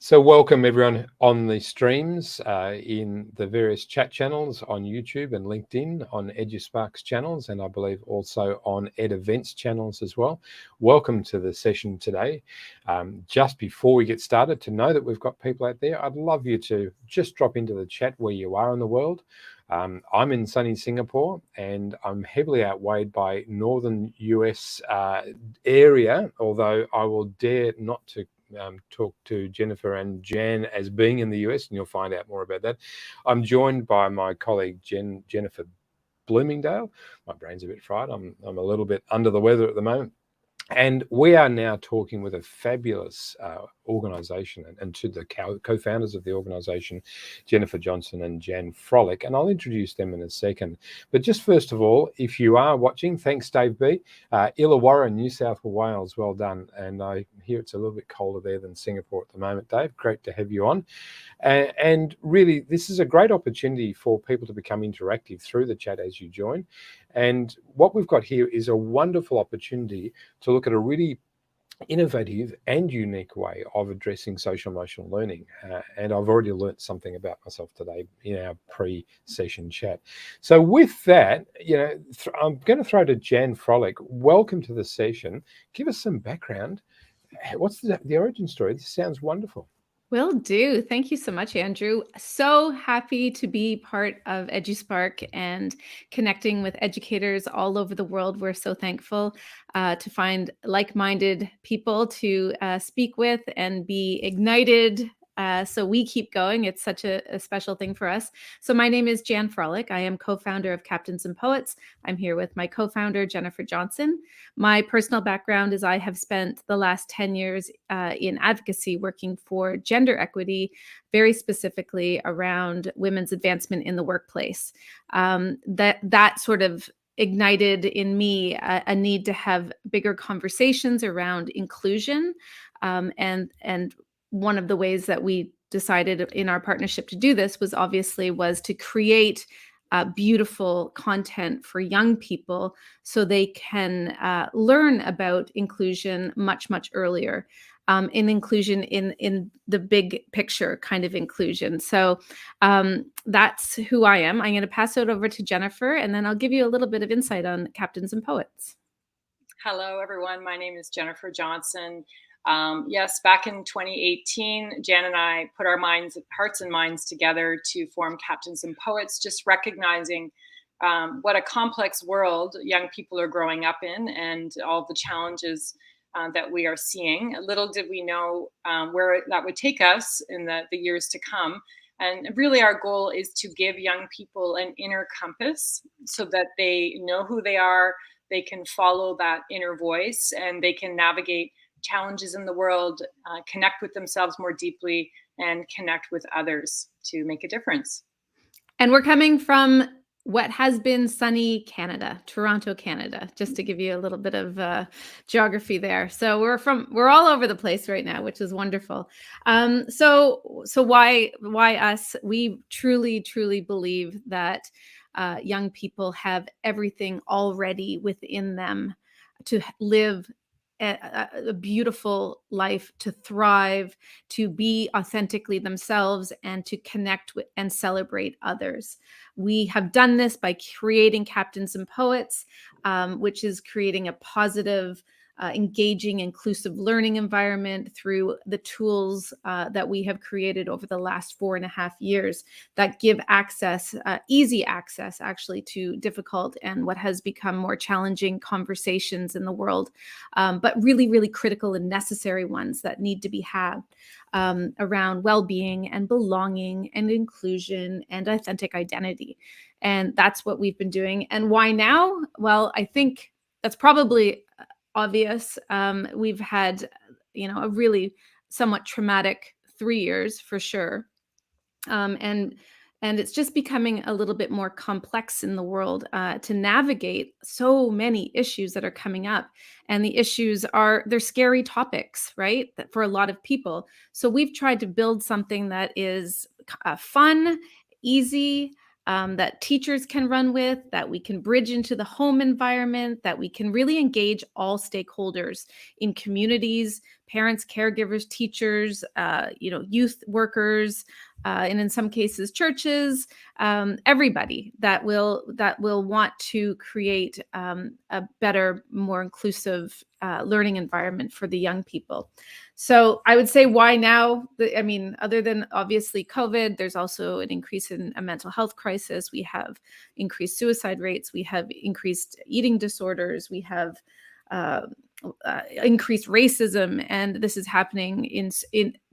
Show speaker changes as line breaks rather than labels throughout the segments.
So welcome everyone on the streams in the various chat channels on YouTube and LinkedIn, on EduSparks channels, and I believe also on Ed Events channels as well. Welcome to the session today. Just before we get started, to know that we've got people out there, I'd love you to just drop into the chat where you are in the world. I'm in sunny Singapore and I'm heavily outweighed by northern US area, although I will dare not to talk to Jennifer and Jan as being in the US, and you'll find out more about that. I'm joined by my colleague Jennifer Bloomingdale. My brain's a bit fried. I'm a little bit under the weather at the moment. And we are now talking with a fabulous organisation and to the co-founders of the organisation, Jennifer Johnson and Jan Frolick, and I'll introduce them in a second. But just first of all, if you are watching, thanks Dave B. Illawarra, New South Wales, well done. And I hear it's a little bit colder there than Singapore at the moment, Dave. Great to have you on. And really, this is a great opportunity for people to become interactive through the chat as you join. And what we've got here is a wonderful opportunity to look at a really innovative and unique way of addressing social emotional learning. And I've already learnt something about myself today in our pre-session chat. So with that, I'm going to throw to Jan Frolick. Welcome to the session. Give us some background. What's the origin story? This sounds wonderful.
Will do. Thank you so much, Andrew. So happy to be part of EduSpark and connecting with educators all over the world. We're so thankful to find like-minded people to speak with and be ignited. So we keep going. It's such a special thing for us. So my name is Jan Frolick. I am co-founder of Captains and Poets. I'm here with my co-founder, Jennifer Johnson. My personal background is I have spent the last 10 years in advocacy working for gender equity, very specifically around women's advancement in the workplace. That sort of ignited in me a need to have bigger conversations around inclusion, and one of the ways that we decided in our partnership to do this was to create beautiful content for young people so they can learn about inclusion much earlier, in inclusion in the big picture kind of inclusion. So that's who I am. I'm going to pass it over to Jennifer, and then I'll give you a little bit of insight on Captains and Poets.
Hello, everyone. My name is Jennifer Johnson. Yes, back in 2018, Jan and I put our hearts and minds together to form Captains and Poets, just recognizing what a complex world young people are growing up in and all the challenges that we are seeing. Little did we know where that would take us in the years to come. And really our goal is to give young people an inner compass so that they know who they are, they can follow that inner voice, and they can navigate challenges in the world, connect with themselves more deeply, and connect with others to make a difference.
And we're coming from what has been sunny Canada, Toronto, Canada, just to give you a little bit of geography there. So we're all over the place right now, which is wonderful. So why us? We truly believe that young people have everything already within them to live a beautiful life, to thrive, to be authentically themselves, and to connect with and celebrate others. We have done this by creating Captains and Poets, which is creating a positive, engaging, inclusive learning environment through the tools that we have created over the last 4.5 years that give access, easy access actually, to difficult and what has become more challenging conversations in the world, but really critical and necessary ones that need to be had around well-being and belonging and inclusion and authentic identity. And that's what we've been doing. And why now? Well, I think that's probably obvious. We've had, a really somewhat traumatic 3 years for sure. And it's just becoming a little bit more complex in the world to navigate so many issues that are coming up. And the issues they're scary topics, right? For a lot of people. So we've tried to build something that is fun, easy, that teachers can run with, that we can bridge into the home environment, that we can really engage all stakeholders in communities, parents, caregivers, teachers, youth workers, and in some cases churches, everybody that will want to create a better, more inclusive learning environment for the young people. So I would say, why now? I mean, other than obviously COVID, there's also an increase in a mental health crisis. We have increased suicide rates. We have increased eating disorders. We have increased racism, and this is happening in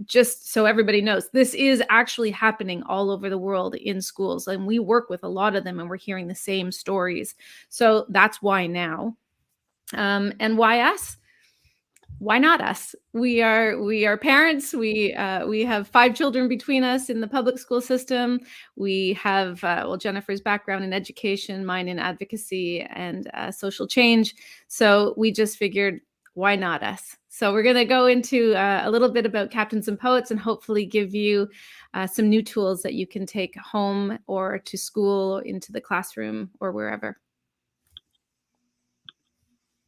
just so everybody knows, this is actually happening all over the world in schools, and we work with a lot of them, and we're hearing the same stories. So that's why now. And why us? Why not us? We are parents. We have 5 children between us in the public school system. We have Jennifer's background in education, mine in advocacy and social change. So we just figured, why not us? So we're going to go into a little bit about Captains and Poets, and hopefully give you some new tools that you can take home or to school, into the classroom, or wherever.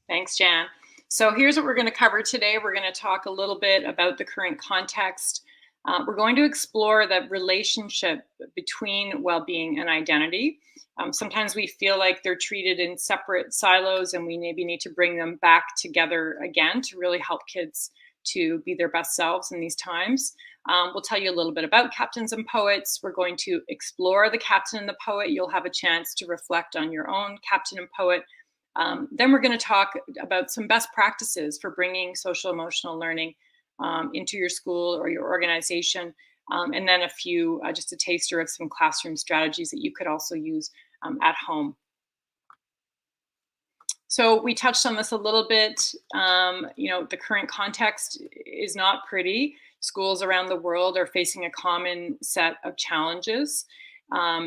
Thanks, Jan. So here's what we're going to cover today. We're going to talk a little bit about the current context. We're going to explore the relationship between well-being and identity. Sometimes we feel like they're treated in separate silos, and we maybe need to bring them back together again to really help kids to be their best selves in these times. We'll tell you a little bit about Captains and Poets. We're going to explore the captain and the poet. You'll have a chance to reflect on your own captain and poet. Then we're going to talk about some best practices for bringing social emotional learning into your school or your organization, and then just a taster of some classroom strategies that you could also use at home. So we touched on this a little bit. The current context is not pretty. Schools around the world are facing a common set of challenges.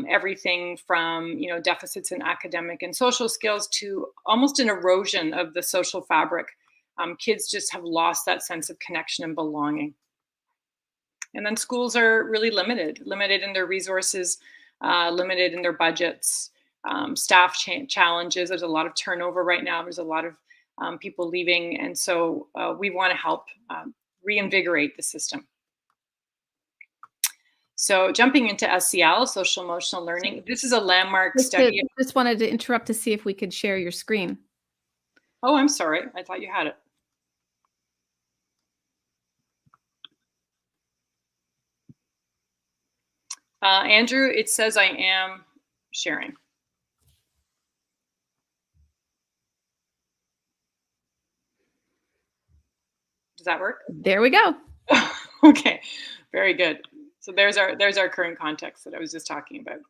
Everything from deficits in academic and social skills to almost an erosion of the social fabric. Kids just have lost that sense of connection and belonging. And then schools are really limited in their resources, limited in their budgets, staff challenges. There's a lot of turnover right now. There's a lot of people leaving. And so we want to help reinvigorate the system. So jumping into SEL, social emotional learning, this is a landmark study.
Just wanted to interrupt to see if we could share your screen.
Oh, I'm sorry. I thought you had it. Andrew, it says I am sharing. Does that work?
There we go.
Okay, very good. So there's our current context that I was just talking about.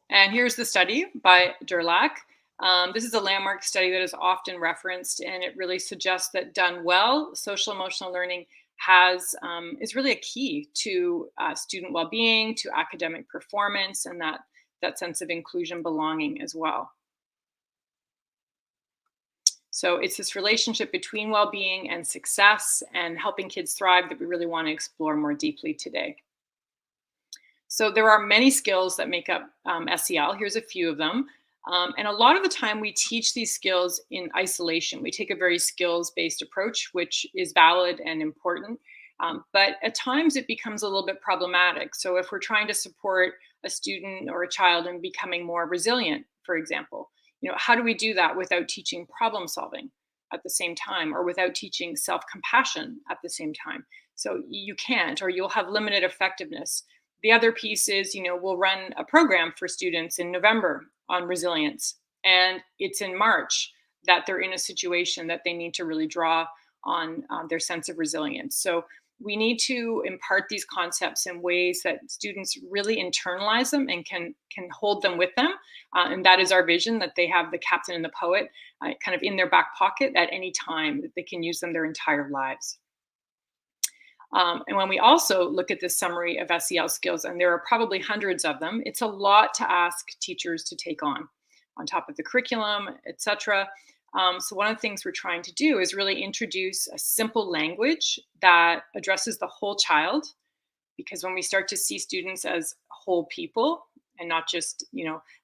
And here's the study by Durlak. This is a landmark study that is often referenced, and it really suggests that done well, social emotional learning is really a key to student well-being, to academic performance, and that sense of inclusion, belonging as well. So it's this relationship between well-being and success and helping kids thrive that we really want to explore more deeply today. So there are many skills that make up SEL. Here's a few of them. And a lot of the time we teach these skills in isolation. We take a very skills-based approach, which is valid and important. But at times it becomes a little bit problematic. So if we're trying to support a student or a child in becoming more resilient, for example, how do we do that without teaching problem solving at the same time, or without teaching self-compassion at the same time? So you can't, or you'll have limited effectiveness. The other piece is, we'll run a program for students in November on resilience, and it's in March that they're in a situation that they need to really draw on their sense of resilience. So we need to impart these concepts in ways that students really internalize them and can hold them with them. And that is our vision, that they have the captain and the poet kind of in their back pocket at any time, that they can use them their entire lives. And when we also look at this summary of SEL skills, and there are probably hundreds of them, it's a lot to ask teachers to take on top of the curriculum, etc. So one of the things we're trying to do is really introduce a simple language that addresses the whole child, because when we start to see students as whole people and not just,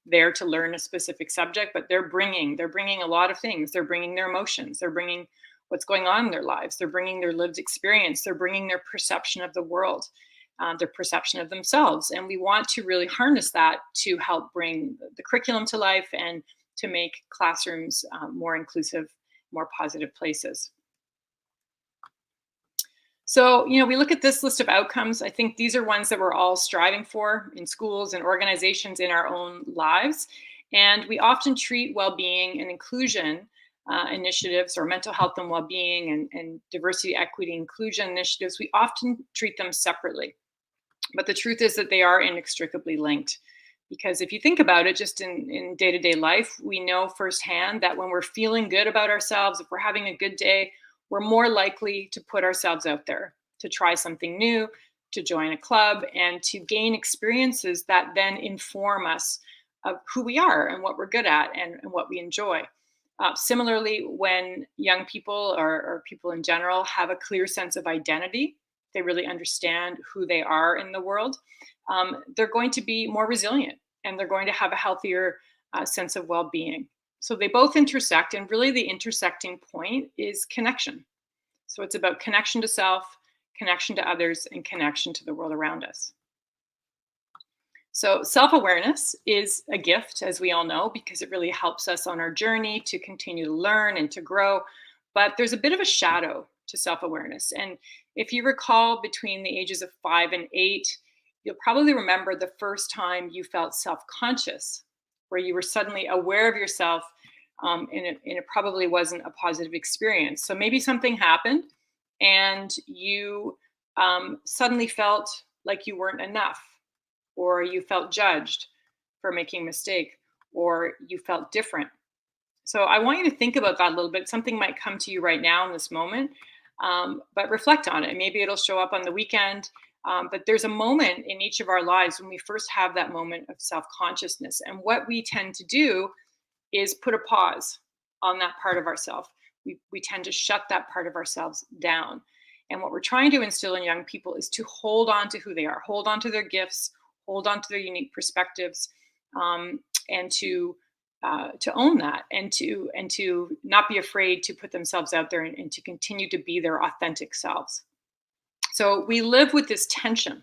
there to learn a specific subject, but they're bringing a lot of things. They're bringing their emotions. They're bringing what's going on in their lives. They're bringing their lived experience. They're bringing their perception of the world, their perception of themselves. And we want to really harness that to help bring the curriculum to life and to make classrooms more inclusive, more positive places. So, we look at this list of outcomes. I think these are ones that we're all striving for in schools and organizations in our own lives. And we often treat well-being and inclusion initiatives, or mental health and well-being and diversity, equity, inclusion initiatives, we often treat them separately. But the truth is that they are inextricably linked. Because if you think about it, just in day-to-day life, we know firsthand that when we're feeling good about ourselves, if we're having a good day, we're more likely to put ourselves out there, to try something new, to join a club, and to gain experiences that then inform us of who we are and what we're good at and what we enjoy. Similarly, when young people or people in general have a clear sense of identity, they really understand who they are in the world, they're going to be more resilient and they're going to have a healthier sense of well-being. So they both intersect, and really the intersecting point is connection. So it's about connection to self, connection to others, and connection to the world around us. So self-awareness is a gift, as we all know, because it really helps us on our journey to continue to learn and to grow. But there's a bit of a shadow to self-awareness. And if you recall, between the ages of 5 and 8, you'll probably remember the first time you felt self-conscious, where you were suddenly aware of yourself, and it probably wasn't a positive experience. So maybe something happened and you suddenly felt like you weren't enough, or you felt judged for making a mistake, or you felt different. So I want you to think about that a little bit. Something might come to you right now in this moment, but reflect on it. Maybe it'll show up on the weekend. But there's a moment in each of our lives when we first have that moment of self-consciousness. And what we tend to do is put a pause on that part of ourselves. We tend to shut that part of ourselves down. And what we're trying to instill in young people is to hold on to who they are, hold on to their gifts, hold on to their unique perspectives, and to own that, and to not be afraid to put themselves out there and to continue to be their authentic selves. So we live with this tension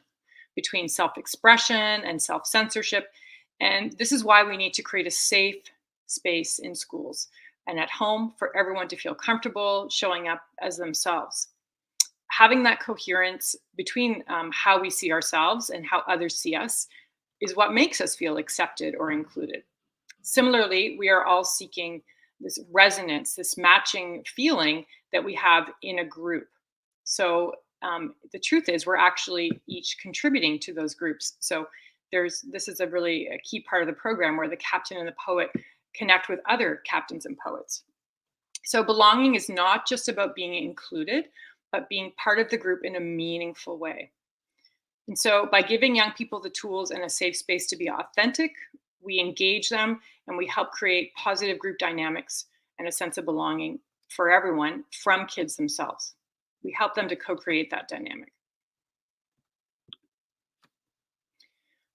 between self-expression and self-censorship. And this is why we need to create a safe space in schools and at home for everyone to feel comfortable showing up as themselves. Having that coherence between how we see ourselves and how others see us is what makes us feel accepted or included. Similarly, we are all seeking this resonance, this matching feeling that we have in a group. So the truth is we're actually each contributing to those groups. So this is a key part of the program where the captain and the poet connect with other captains and poets. So belonging is not just about being included, but being part of the group in a meaningful way. And so by giving young people the tools and a safe space to be authentic, we engage them and we help create positive group dynamics and a sense of belonging for everyone from kids themselves. We help them to co-create that dynamic.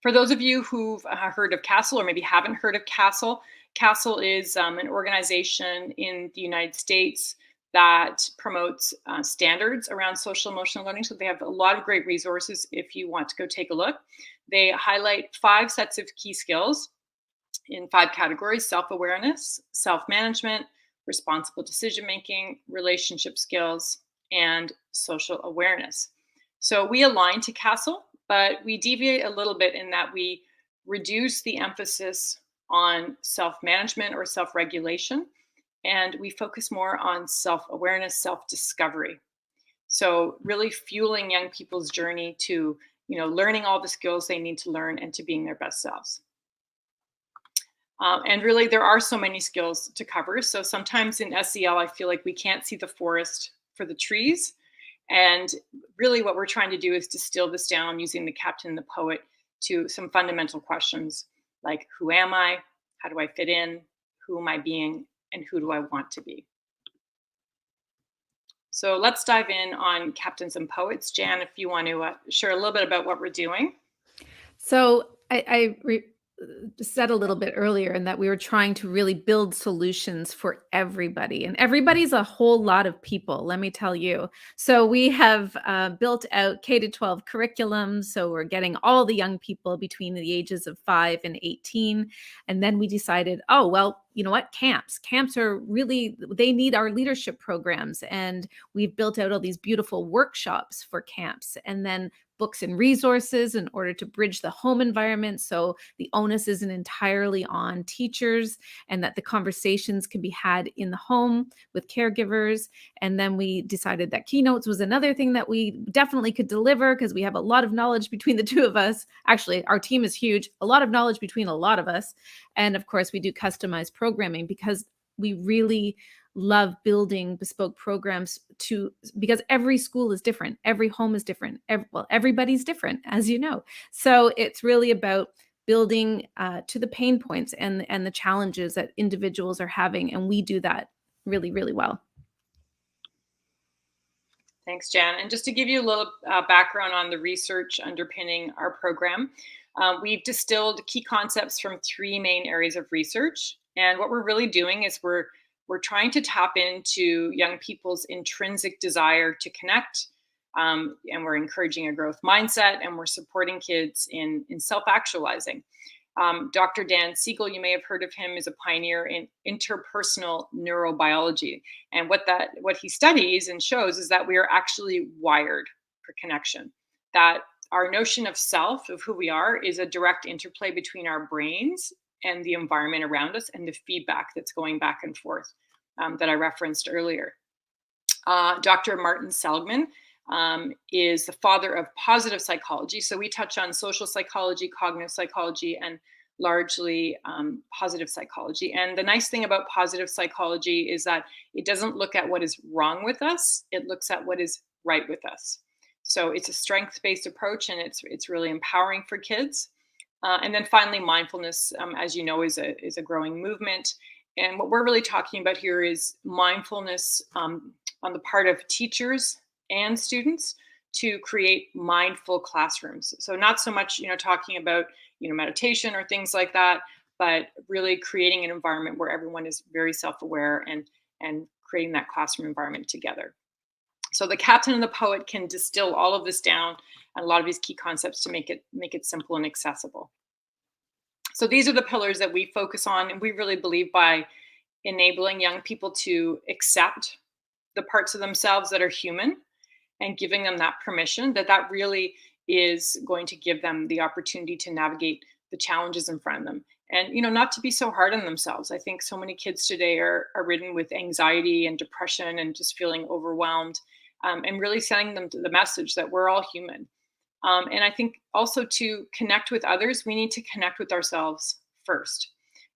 For those of you who've heard of CASEL or maybe haven't heard of CASEL, CASEL is an organization in the United States that promotes standards around social emotional learning. So they have a lot of great resources if you want to go take a look. They highlight 5 sets of key skills in 5 categories: self-awareness, self-management, responsible decision-making, relationship skills, and social awareness. So we align to CASEL, but we deviate a little bit in that we reduce the emphasis on self-management or self-regulation, and we focus more on self-awareness, self-discovery. So really fueling young people's journey to, learning all the skills they need to learn and to being their best selves. And really, there are so many skills to cover. So sometimes in SEL, I feel like we can't see the forest for the trees. And really what we're trying to do is distill this down using the captain and the poet to some fundamental questions like, who am I? How do I fit in? Who am I being? And who do I want to be? So let's dive in on Captains and Poets. Jan, if you want to share a little bit about what we're doing.
So said a little bit earlier, and that we were trying to really build solutions for everybody. And everybody's a whole lot of people, let me tell you. So we have built out K-12 curriculums. So we're getting all the young people between the ages of 5 and 18. And then we decided, oh, well, you know what? Camps are really, they need our leadership programs. And we've built out all these beautiful workshops for camps. And then books and resources in order to bridge the home environment. So the onus isn't entirely on teachers, and that the conversations can be had in the home with caregivers. And then we decided that keynotes was another thing that we definitely could deliver, because we have a lot of knowledge between the two of us. Actually, our team is huge, a lot of knowledge between a lot of us. And of course, we do customized programming, because we really love building bespoke programs because every school is different. Every home is different. Everybody's different, as you know. So it's really about building to the pain points and the challenges that individuals are having. And we do that really, really well.
Thanks, Jan. And just to give you a little background on the research underpinning our program, we've distilled key concepts from 3 main areas of research. And what we're really doing is we're trying to tap into young people's intrinsic desire to connect, and we're encouraging a growth mindset, and we're supporting kids in self-actualizing. Dr. Dan Siegel, you may have heard of him, is a pioneer in interpersonal neurobiology. And what he studies and shows is that we are actually wired for connection, that our notion of self, of who we are, is a direct interplay between our brains and the environment around us, and the feedback that's going back and forth that I referenced earlier. Dr. Martin Seligman is the father of positive psychology. So we touch on social psychology, cognitive psychology, and largely positive psychology. And the nice thing about positive psychology is that it doesn't look at what is wrong with us, it looks at what is right with us. So it's a strengths-based approach, and it's really empowering for kids. And then finally, mindfulness, as you know, is a growing movement. And what we're really talking about here is mindfulness on the part of teachers and students to create mindful classrooms. So not so much, talking about, meditation or things like that, but really creating an environment where everyone is very self-aware and creating that classroom environment together. So the Captain and the Poet can distill all of this down and a lot of these key concepts to make it simple and accessible. So these are the pillars that we focus on, and we really believe by enabling young people to accept the parts of themselves that are human and giving them that permission, that really is going to give them the opportunity to navigate the challenges in front of them. And, not to be so hard on themselves. I think so many kids today are ridden with anxiety and depression and just feeling overwhelmed, and really sending them the message that we're all human. And I think also to connect with others, we need to connect with ourselves first.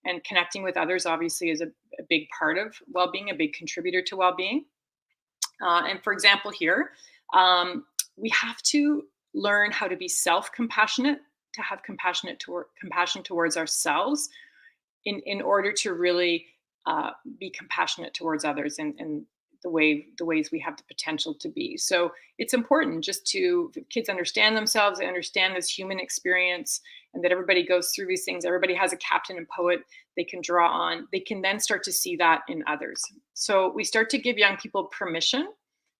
And connecting with others obviously is a big part of well-being, a big contributor to well-being. And for example, here, we have to learn how to be self-compassionate, to have compassion towards ourselves in order to really be compassionate towards others and the ways we have the potential to be. So it's important just to kids understand themselves, they understand this human experience, and that everybody goes through these things. Everybody has a captain and poet they can draw on. They can then start to see that in others. So we start to give young people permission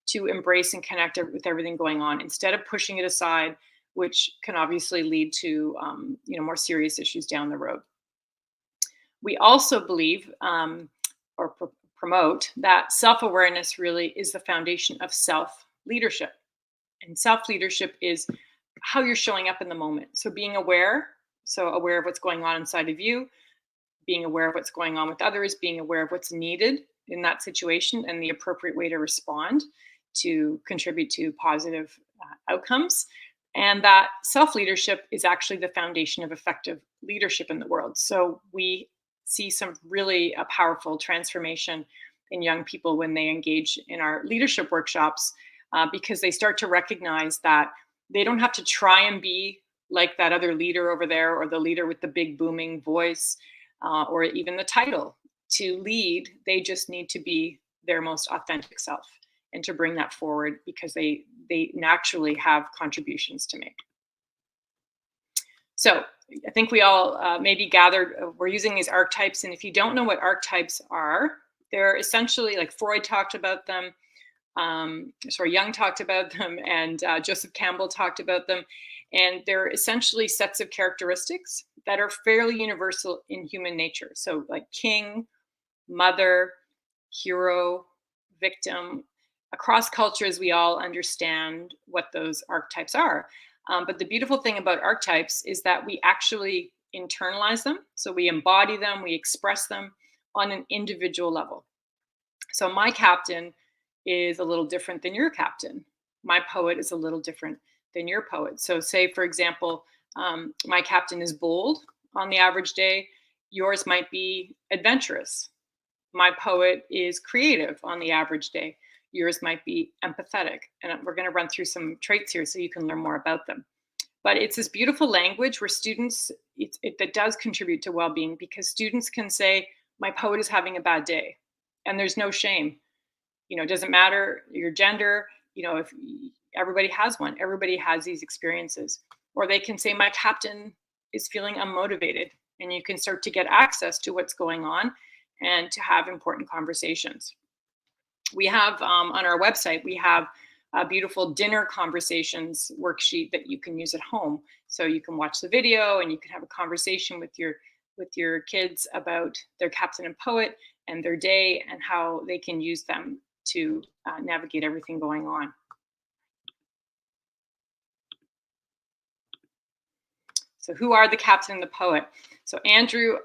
to embrace and connect with everything going on instead of pushing it aside, which can obviously lead to more serious issues down the road. We also believe or promote that self-awareness really is the foundation of self-leadership. And self-leadership is how you're showing up in the moment. So being aware, aware of what's going on inside of you, being aware of what's going on with others, being aware of what's needed in that situation and the appropriate way to respond to contribute to positive outcomes. And that self-leadership is actually the foundation of effective leadership in the world. So we see some really powerful transformation in young people when they engage in our leadership workshops, because they start to recognize that they don't have to try and be like that other leader over there, or the leader with the big booming voice, or even the title to lead. They just need to be their most authentic self and to bring that forward, because they naturally have contributions to make. So I think we all maybe gathered, we're using these archetypes. And if you don't know what archetypes are, they're essentially, like Freud talked about them, Jung talked about them, and Joseph Campbell talked about them. And they're essentially sets of characteristics that are fairly universal in human nature. So like king, mother, hero, victim. Across cultures, we all understand what those archetypes are. But the beautiful thing about archetypes is that we actually internalize them. So we embody them, we express them on an individual level. So my captain is a little different than your captain. My poet is a little different than your poet. So say, for example, my captain is bold on the average day. Yours might be adventurous. My poet is creative on the average day. Yours might be empathetic. And we're going to run through some traits here so you can learn more about them. But it's this beautiful language where students, that does contribute to well-being, because students can say, my poet is having a bad day. And there's no shame. It doesn't matter your gender, if everybody has one, everybody has these experiences. Or they can say, my captain is feeling unmotivated, and you can start to get access to what's going on and to have important conversations. We have on our website, we have a beautiful dinner conversations worksheet that you can use at home. So you can watch the video and you can have a conversation with your kids about their captain and poet and their day and how they can use them to navigate everything going on. So who are the captain and the poet? So Andrew,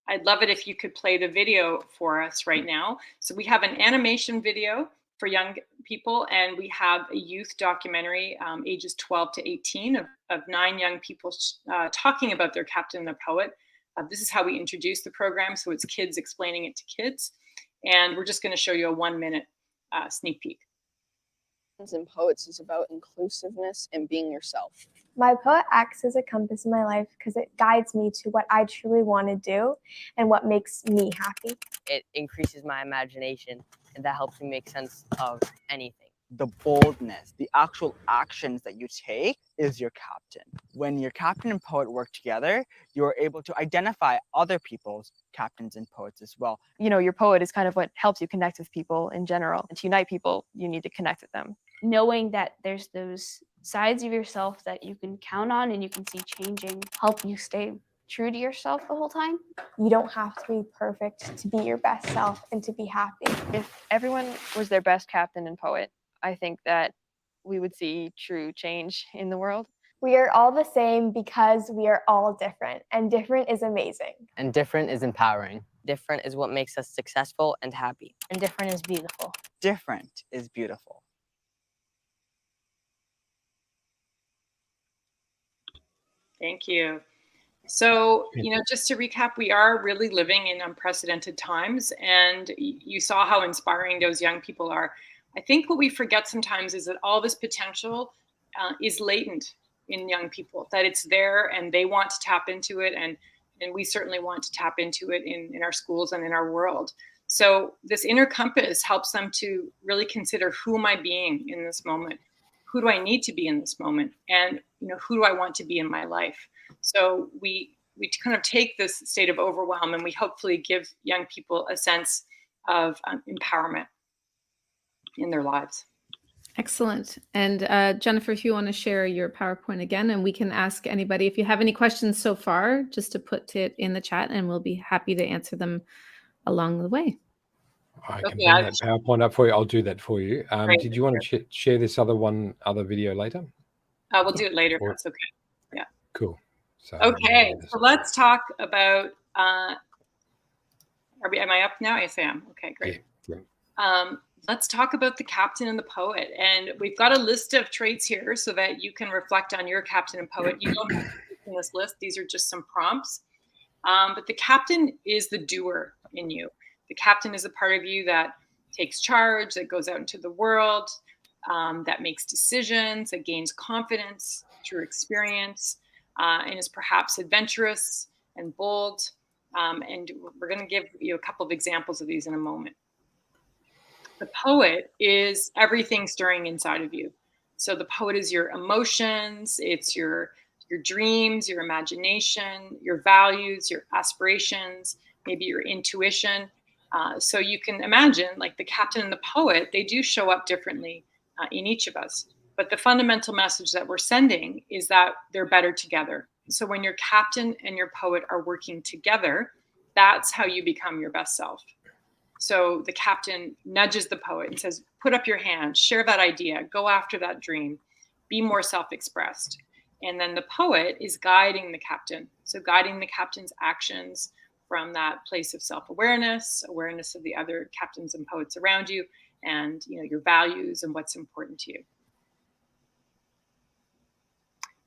I'd love it if you could play the video for us right now. So we have an animation video for young people, and we have a youth documentary, ages 12 to 18, of 9 young people talking about their captain and their poet. This is how we introduce the program, so it's kids explaining it to kids. And we're just going to show you a 1-minute sneak peek.
And poets is about inclusiveness and being yourself.
My poet acts as a compass in my life because it guides me to what I truly want to do and what makes me happy.
It increases my imagination, and that helps me make sense of anything.
The boldness, the actual actions that you take is your captain. When your captain and poet work together, you're able to identify other people's captains and poets as well.
Your poet is kind of what helps you connect with people in general. And to unite people, you need to connect with them.
Knowing that there's those sides of yourself that you can count on and you can see changing, help you stay true to yourself the whole time.
You don't have to be perfect to be your best self and to be happy.
If everyone was their best captain and poet, I think that we would see true change in the world.
We are all the same because we are all different, and different is amazing.
And different is empowering. Different is what makes us successful and happy.
And different is beautiful.
Different is beautiful.
Thank you. So, just to recap, we are really living in unprecedented times, and you saw how inspiring those young people are. I think what we forget sometimes is that all this potential is latent in young people, that it's there and they want to tap into it. And we certainly want to tap into it in our schools and in our world. So this inner compass helps them to really consider, who am I being in this moment? Who do I need to be in this moment? And, who do I want to be in my life? So we kind of take this state of overwhelm and we hopefully give young people a sense of empowerment in their lives.
Excellent. And Jennifer, if you want to share your PowerPoint again, and we can ask anybody if you have any questions so far, just to put it in the chat, and we'll be happy to answer them along the way.
I can bring that PowerPoint up for you. I'll do that for you. Did you want to share this other video later?
We'll do it later. That's okay. Yeah.
Cool. So
okay. So let's talk about. Am I up now? Yes, I am. Okay, great. Yeah. Let's talk about the captain and the poet. And we've got a list of traits here so that you can reflect on your captain and poet. You don't have to put in this list. These are just some prompts. But the captain is the doer in you. The captain is a part of you that takes charge, that goes out into the world, that makes decisions, that gains confidence through experience, and is perhaps adventurous and bold. And we're going to give you a couple of examples of these in a moment. The poet is everything stirring inside of you. So the poet is your emotions, it's your your dreams, your imagination, your values, your aspirations, maybe your intuition. So you can imagine, like the captain and the poet, they do show up differently in each of us. But the fundamental message that we're sending is that they're better together. So when your captain and your poet are working together, that's how you become your best self. So the captain nudges the poet and says, put up your hand, share that idea, go after that dream, be more self-expressed. And then the poet is guiding the captain. So guiding the captain's actions from that place of self-awareness, awareness of the other captains and poets around you, and your values and what's important to you.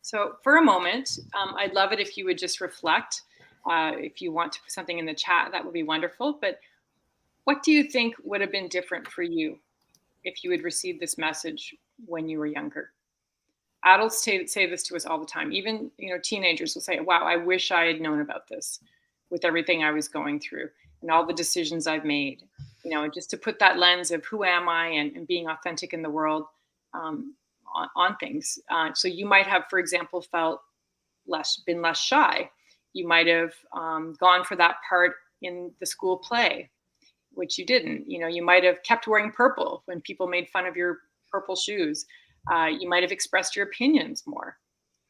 So for a moment, I'd love it if you would just reflect. If you want to put something in the chat, that would be wonderful. But what do you think would have been different for you if you had received this message when you were younger? Adults say this to us all the time. Even teenagers will say, wow, I wish I had known about this with everything I was going through and all the decisions I've made. Just to put that lens of who am I and being authentic in the world on things. So you might have, for example, been less shy. You might have gone for that part in the school play, which you didn't. You might have kept wearing purple when people made fun of your purple shoes. You might have expressed your opinions more.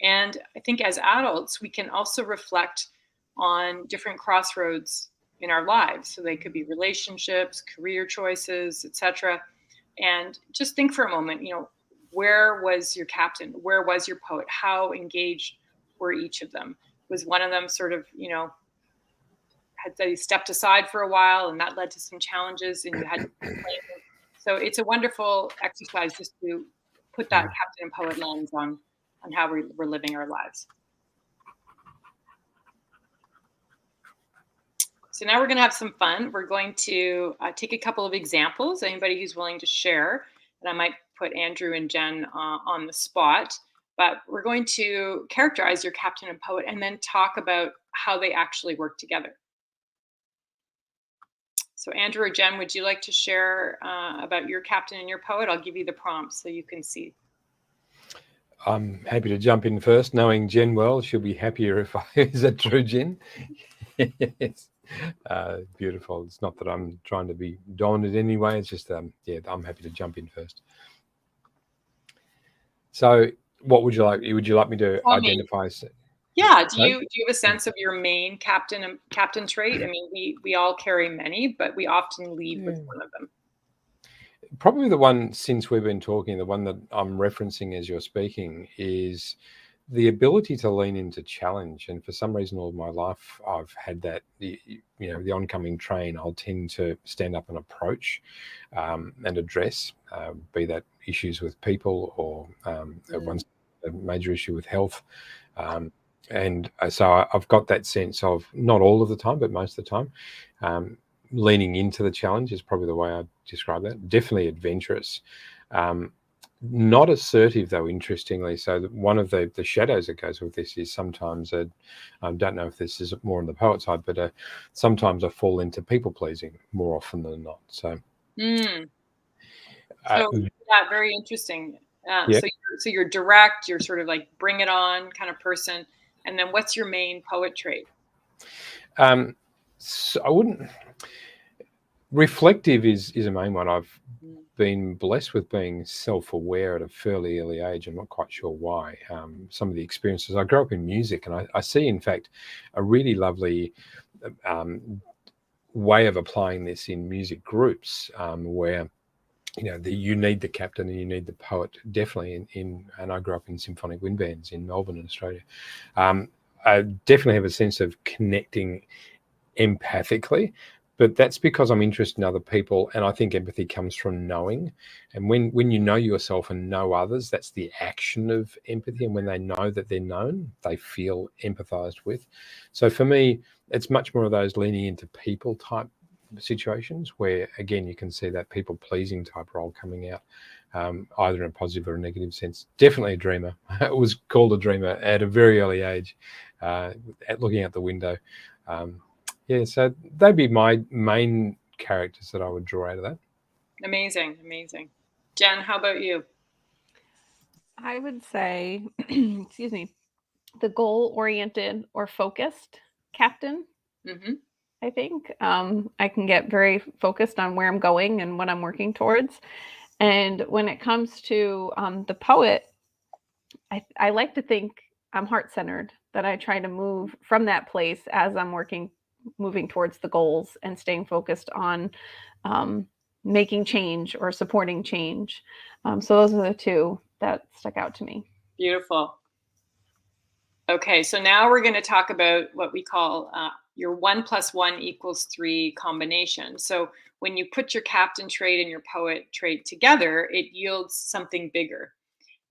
And I think as adults, we can also reflect on different crossroads in our lives. So they could be relationships, career choices, etc. And just think for a moment, where was your captain? Where was your poet? How engaged were each of them? Was one of them sort of, had they stepped aside for a while and that led to some challenges and you had to complain? So it's a wonderful exercise just to put that captain and poet lens on how we're living our lives. So now we're going to have some fun. We're going to take a couple of examples, anybody who's willing to share, and I might put Andrew and Jen on the spot, but we're going to characterize your captain and poet and then talk about how they actually work together. So Andrew or Jen, would you like to share about your captain and your poet? I'll give you the prompts so you can see.
I'm happy to jump in first. Knowing Jen well, she'll be happier if is that true, Jen? Yes. Beautiful. It's not that I'm trying to be dominant anyway. It's just, yeah, I'm happy to jump in first. So what would you like? Would you like me to identify?
Yeah. Do you have a sense of your main captain trait? I mean, we all carry many, but we often lead with one of them.
Probably the one, since we've been talking, the one that I'm referencing as you're speaking is the ability to lean into challenge. And for some reason, all of my life, I've had that, the oncoming train, I'll tend to stand up and approach and address, be that issues with people or a major issue with health. And so I've got that sense of, not all of the time, but most of the time, leaning into the challenge is probably the way I describe that. Definitely adventurous. Not assertive, though, interestingly. So one of the shadows that goes with this is sometimes, I don't know if this is more on the poet side, but sometimes I fall into people-pleasing more often than not. So,
yeah, very interesting. Yeah. So you're direct, you're sort of like bring it on kind of person. And then what's your main poet trait?
So I wouldn't... Reflective is a main one. I've been blessed with being self-aware at a fairly early age. I'm not quite sure why. Some of the experiences, I grew up in music, and I see, in fact, a really lovely way of applying this in music groups, where you need the captain and you need the poet, definitely and I grew up in symphonic wind bands in Melbourne, Australia. I definitely have a sense of connecting empathically. But that's because I'm interested in other people, and I think empathy comes from knowing. And when you know yourself and know others, that's the action of empathy. And when they know that they're known, they feel empathized with. So for me, it's much more of those leaning into people type situations where, again, you can see that people-pleasing type role coming out, either in a positive or a negative sense. Definitely a dreamer. I was called a dreamer at a very early age, looking out the window. Yeah, so they'd be my main characters that I would draw out of that.
Amazing, amazing. Jen, how about you?
I would say, excuse me, the goal-oriented or focused captain.
Mm-hmm.
I think I can get very focused on where I'm going and what I'm working towards. And when it comes to the poet, I like to think I'm heart-centered, that I try to move from that place as I'm moving towards the goals and staying focused on making change or supporting change. So those are the two that stuck out to me.
Beautiful. Okay, so now we're going to talk about what we call your 1 + 1 = 3 combination. So when you put your captain trait and your poet trait together, it yields something bigger.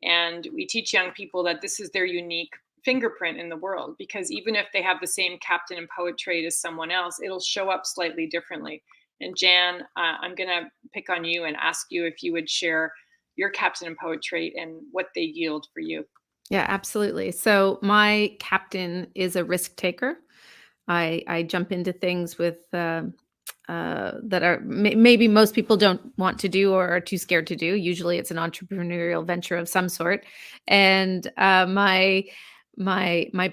And we teach young people that this is their unique fingerprint in the world, because even if they have the same captain and poet trait as someone else, it'll show up slightly differently. And Jan, I'm going to pick on you and ask you if you would share your captain and poet trait and what they yield for you.
Yeah, absolutely. So my captain is a risk taker. I jump into things with that are maybe most people don't want to do or are too scared to do. Usually, it's an entrepreneurial venture of some sort. And my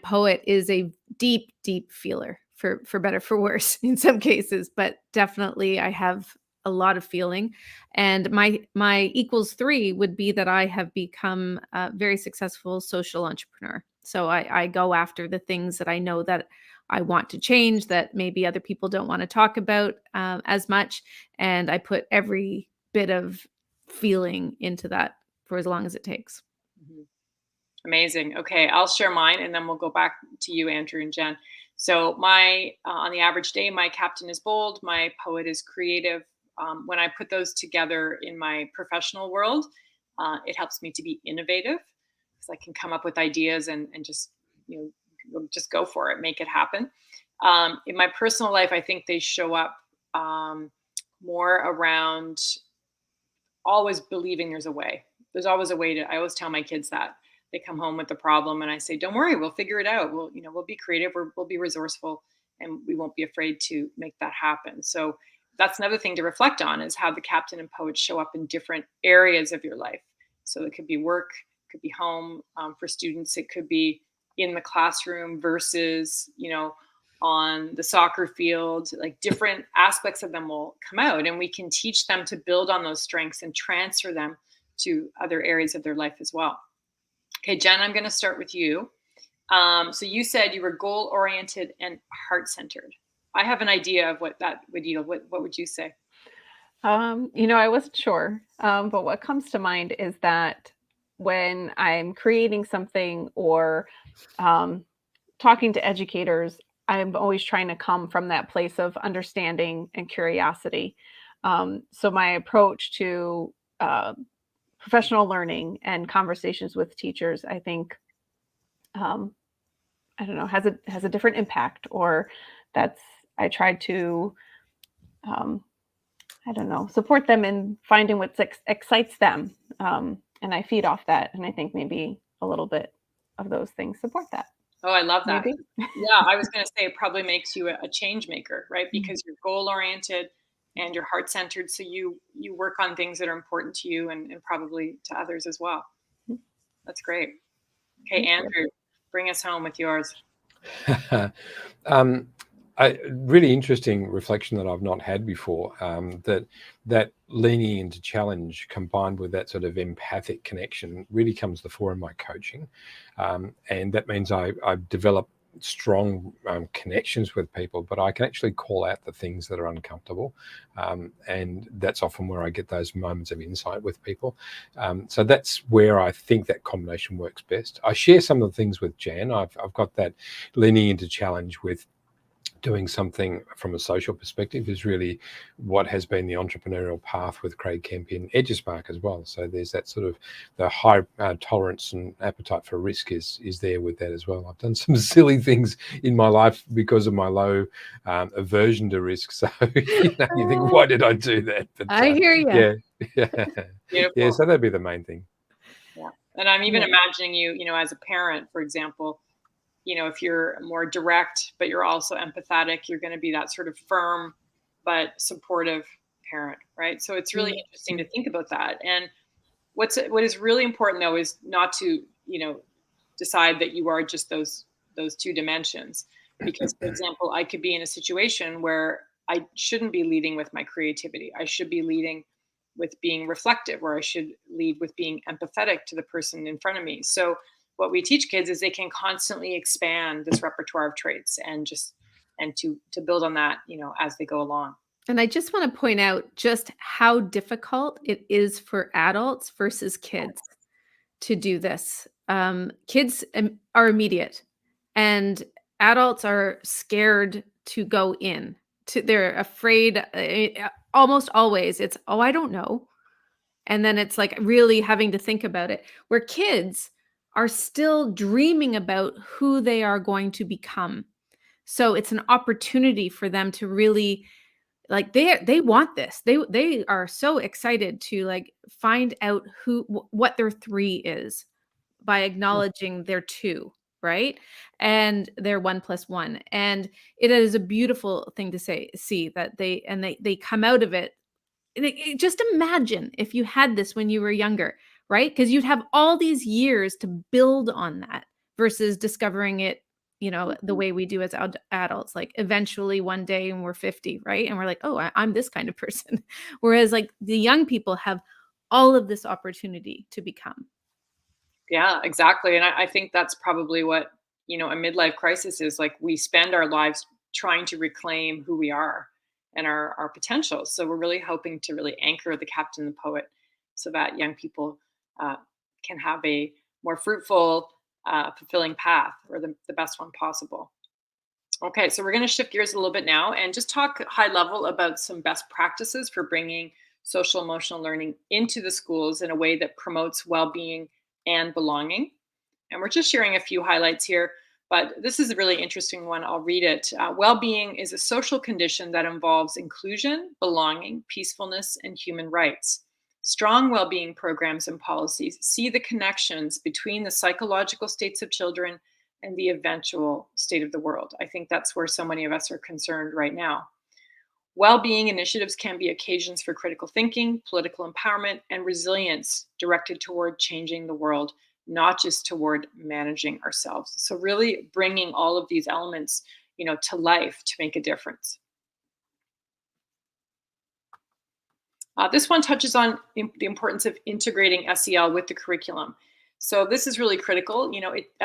poet is a deep feeler, for better for worse in some cases, but definitely I have a lot of feeling. And my =3 would be that I have become a very successful social entrepreneur. So I go after the things that I know that I want to change, that maybe other people don't want to talk about as much. And I put every bit of feeling into that for as long as it takes.
Mm-hmm. Amazing. Okay, I'll share mine and then we'll go back to you, Andrew and Jen. So my on the average day, my captain is bold, my poet is creative. When I put those together in my professional world, it helps me to be innovative because I can come up with ideas and just, just go for it, make it happen. In my personal life, I think they show up more around always believing there's a way. There's always a way I always tell my kids that. They come home with a problem and I say, don't worry, we'll figure it out. We'll be creative, we'll be resourceful, and we won't be afraid to make that happen. So that's another thing to reflect on, is how the captain and poet show up in different areas of your life. So it could be work, it could be home. For students, it could be in the classroom versus, on the soccer field. Like different aspects of them will come out, and we can teach them to build on those strengths and transfer them to other areas of their life as well. Okay, Jen, I'm going to start with you. So you said you were goal-oriented and heart-centered. I have an idea of what that would yield. What would you say?
I wasn't sure, but what comes to mind is that when I'm creating something or talking to educators, I'm always trying to come from that place of understanding and curiosity. So my approach to professional learning and conversations with teachers, I think, I don't know, has a different impact, or I try to, support them in finding what excites them. And I feed off that. And I think maybe a little bit of those things support that.
Oh, I love that.
Maybe.
Yeah, I was going to say it probably makes you a change maker, right? Because you're goal-oriented and you're heart-centered. So you work on things that are important to you and probably to others as well. That's great. Okay, Andrew, bring us home with yours.
A really interesting reflection that I've not had before, that leaning into challenge combined with that sort of empathic connection really comes to the fore in my coaching. And that means I develop strong connections with people, but I can actually call out the things that are uncomfortable. And that's often where I get those moments of insight with people. So that's where I think that combination works best. I share some of the things with Jan. I've got that leaning into challenge with doing something from a social perspective is really what has been the entrepreneurial path with Craig Kemp in EduSpark as well. So there's that sort of the high tolerance and appetite for risk is there with that as well. I've done some silly things in my life because of my low aversion to risk. So you think, why did I do that? But,
I hear you.
Yeah. So that'd be the main thing.
Yeah, and I'm even imagining you, as a parent, for example. If you're more direct, but you're also empathetic, you're going to be that sort of firm, but supportive parent, right? So it's really interesting to think about that. And what is really important, though, is not to, decide that you are just those two dimensions. Because, for example, I could be in a situation where I shouldn't be leading with my creativity. I should be leading with being reflective, or I should lead with being empathetic to the person in front of me. So what we teach kids is they can constantly expand this repertoire of traits and to build on that, as they go along.
And I just want to point out just how difficult it is for adults versus kids to do this. Kids are immediate, and adults are scared to go in. They're afraid. Almost always, it's, oh, I don't know, and then it's like really having to think about it. Where kids are still dreaming about who they are going to become, so it's an opportunity for them to really, like, they want this. They are so excited to like find out what their 3 is by acknowledging their 2, right? And their 1 + 1. And it is a beautiful thing to see that they come out of it. Just imagine if you had this when you were younger, right? Because you'd have all these years to build on that versus discovering it, the way we do as adults. Like eventually one day when we're 50, right? And we're like, oh, I'm this kind of person. Whereas like the young people have all of this opportunity to become.
Yeah, exactly. And I think that's probably what, a midlife crisis is. Like, we spend our lives trying to reclaim who we are and our potentials. So we're really hoping to really anchor the Captain and the Poet so that young people can have a more fruitful, fulfilling path, or the best one possible. Okay, so we're going to shift gears a little bit now and just talk high level about some best practices for bringing social emotional learning into the schools in a way that promotes well-being and belonging. And we're just sharing a few highlights here, but this is a really interesting one. I'll read it. Well-being is a social condition that involves inclusion, belonging, peacefulness, and human rights. Strong well-being programs and policies see the connections between the psychological states of children and the eventual state of the world. I think that's where so many of us are concerned right now. Well-being initiatives can be occasions for critical thinking, political empowerment, and resilience directed toward changing the world, not just toward managing ourselves. So really bringing all of these elements, to life to make a difference. This one touches on the importance of integrating SEL with the curriculum. So this is really critical.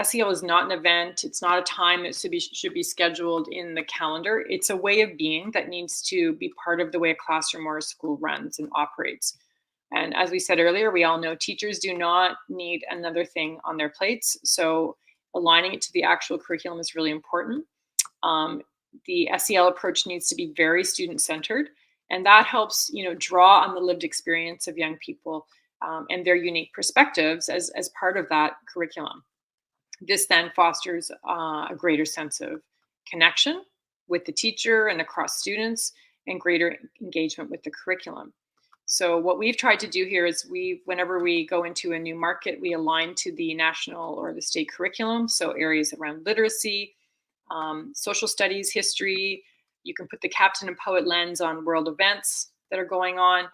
SEL is not an event. It's not a time that should be scheduled in the calendar. It's a way of being that needs to be part of the way a classroom or a school runs and operates. And as we said earlier, we all know teachers do not need another thing on their plates. So aligning it to the actual curriculum is really important. The SEL approach needs to be very student-centered, and that helps, draw on the lived experience of young people and their unique perspectives as part of that curriculum. This then fosters a greater sense of connection with the teacher and across students, and greater engagement with the curriculum. So what we've tried to do here is whenever we go into a new market, we align to the national or the state curriculum. So areas around literacy, social studies, history. You can put the Captain and Poet lens on world events that are going on,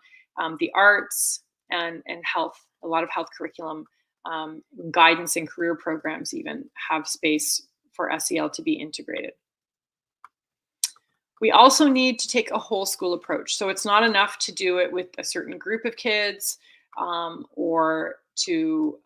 the arts, and health. A lot of health curriculum, guidance and career programs even have space for SEL to be integrated. We also need to take a whole school approach. So it's not enough to do it with a certain group of kids or to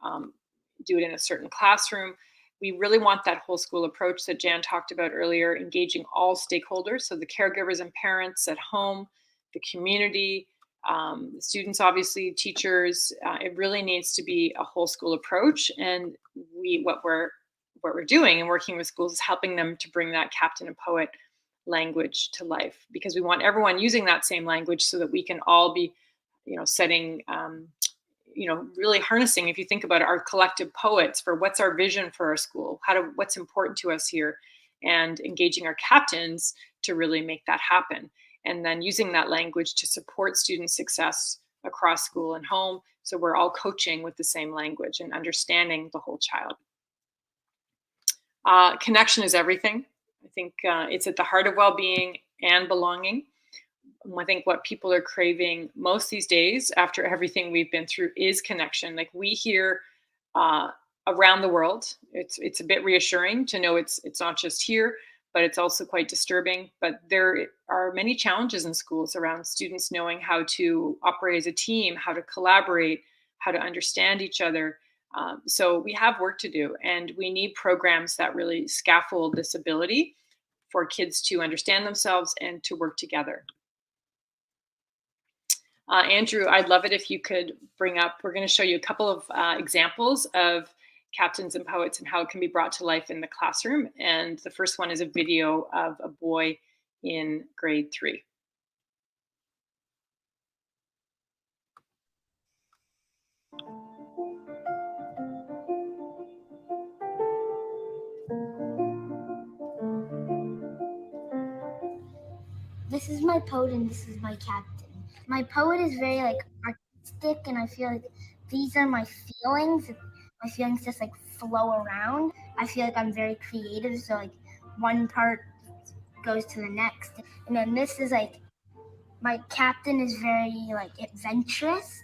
do it in a certain classroom. We really want that whole school approach that Jan talked about earlier, engaging all stakeholders. So the caregivers and parents at home, the community, the students, obviously, teachers. It really needs to be a whole school approach. And what we're doing and working with schools is helping them to bring that Captain and Poet language to life, because we want everyone using that same language so that we can all be, setting, really harnessing, if you think about it, our collective poets for what's our vision for our school, what's important to us here, and engaging our captains to really make that happen. And then using that language to support student success across school and home. So we're all coaching with the same language and understanding the whole child. Connection is everything. I think it's at the heart of well-being and belonging. I think what people are craving most these days, after everything we've been through, is connection. Like, we hear around the world. It's a bit reassuring to know it's not just here, but it's also quite disturbing. But there are many challenges in schools around students knowing how to operate as a team, how to collaborate, how to understand each other. So we have work to do, and we need programs that really scaffold this ability for kids to understand themselves and to work together. Andrew, I'd love it if you could bring up, we're going to show you a couple of examples of captains and poets and how it can be brought to life in the classroom. And the first one is a video of a boy in grade 3.
This is my poet and this is my captain. My poet is very like artistic, and I feel like these are my feelings. My feelings just like flow around. I feel like I'm very creative, so like one part goes to the next. And then this is like, my captain is very like adventurous,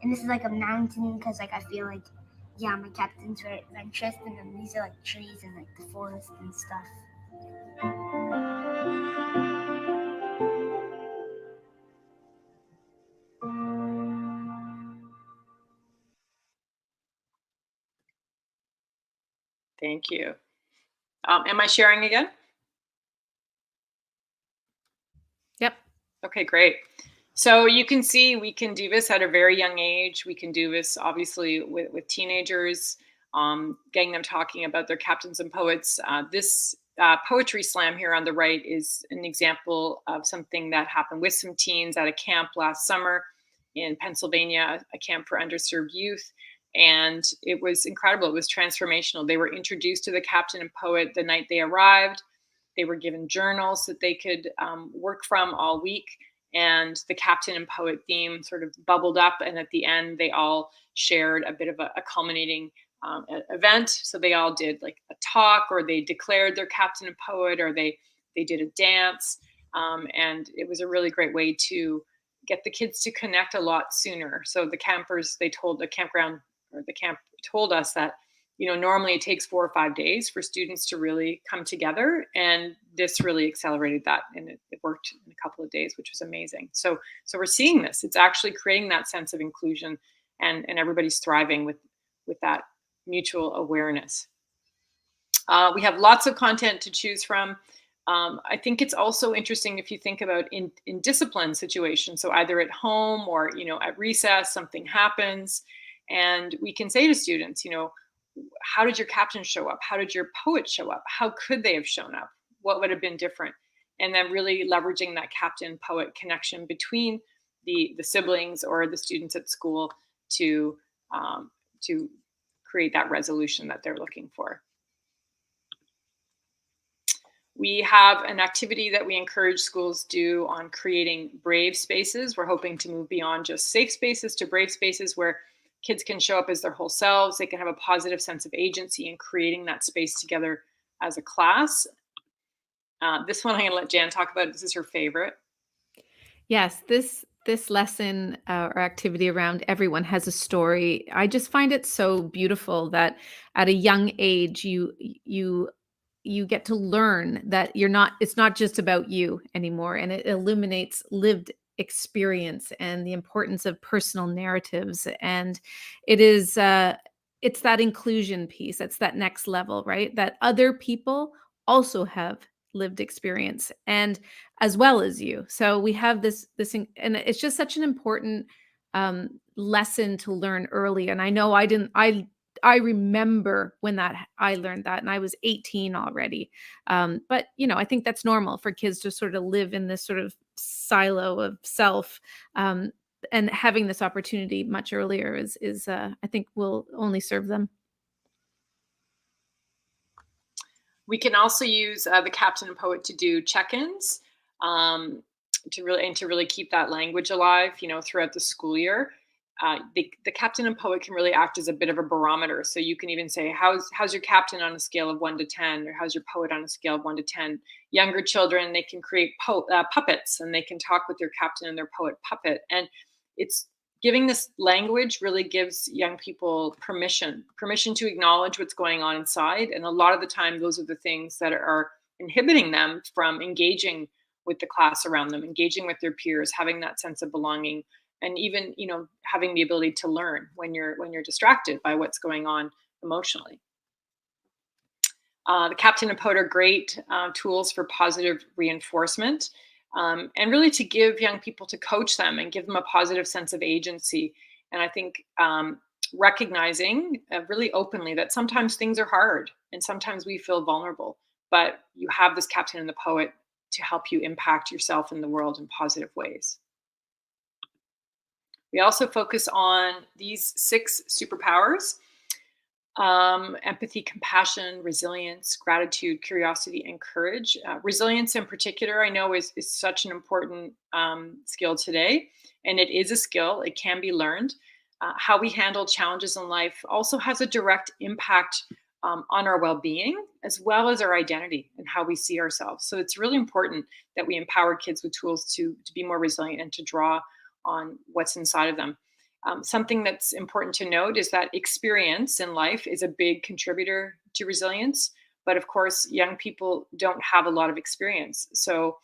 and this is like a mountain because like I feel like, yeah, my captain's very adventurous. And then these are like trees and like the forest and stuff.
Thank you. Am I sharing again?
Yep.
Okay, great. So you can see we can do this at a very young age. We can do this obviously with teenagers, getting them talking about their captains and poets. This poetry slam here on the right is an example of something that happened with some teens at a camp last summer in Pennsylvania, a camp for underserved youth. And it was incredible. It was transformational. They were introduced to the captain and poet the night they arrived. They were given journals that they could work from all week. And the captain and poet theme sort of bubbled up. And at the end, they all shared a bit of a culminating event. So they all did like a talk, or they declared their captain and poet, or they did a dance. And it was a really great way to get the kids to connect a lot sooner. So the campers, they told the campground, or the camp told us that, normally it takes 4 or 5 days for students to really come together. And this really accelerated that. And it worked in a couple of days, which was amazing. So we're seeing this. It's actually creating that sense of inclusion, and everybody's thriving with that mutual awareness. We have lots of content to choose from. I think it's also interesting if you think about in discipline situations. So either at home or, at recess, something happens. And we can say to students, how did your captain show up? How did your poet show up? How could they have shown up? What would have been different? And then really leveraging that captain-poet connection between the siblings or the students at school to create that resolution that they're looking for. We have an activity that we encourage schools do on creating brave spaces. We're hoping to move beyond just safe spaces to brave spaces where kids can show up as their whole selves. They can have a positive sense of agency in creating that space together as a class. This one I'm going to let Jan talk about. This is her favorite.
Yes, this lesson or activity around everyone has a story. I just find it so beautiful that at a young age you get to learn that it's not just about you anymore, and it illuminates lived experience and the importance of personal narratives. And it is it's that inclusion piece. It's that next level, right? That other people also have lived experience, and as well as you. So we have this and it's just such an important lesson to learn early. And I know I remember when I learned that, and I was 18 already. But I think that's normal for kids to sort of live in this sort of silo of self, and having this opportunity much earlier is I think will only serve them.
We can also use the captain and poet to do check-ins, to really keep that language alive, throughout the school year. The captain and poet can really act as a bit of a barometer. So you can even say, how's your captain on a scale of 1 to 10, or how's your poet on a scale of 1 to 10? Younger children, they can create puppets, and they can talk with their captain and their poet puppet. And it's giving this language really gives young people permission to acknowledge what's going on inside. And a lot of the time, those are the things that are inhibiting them from engaging with the class around them, engaging with their peers, having that sense of belonging, and even, you know, having the ability to learn when you're distracted by what's going on emotionally. The Captain and Poet are great tools for positive reinforcement, and really to give young people, to coach them and give them a positive sense of agency. And I think recognizing really openly that sometimes things are hard and sometimes we feel vulnerable, but you have this Captain and the Poet to help you impact yourself in the world in positive ways. We also focus on these 6 superpowers: empathy, compassion, resilience, gratitude, curiosity, and courage. Resilience in particular, I know is such an important skill today, and it is a skill. It can be learned. How we handle challenges in life also has a direct impact on our well-being, as well as our identity and how we see ourselves. So it's really important that we empower kids with tools to be more resilient and to draw on what's inside of them. Something that's important to note is that experience in life is a big contributor to resilience. But of course, young people don't have a lot of experience. So,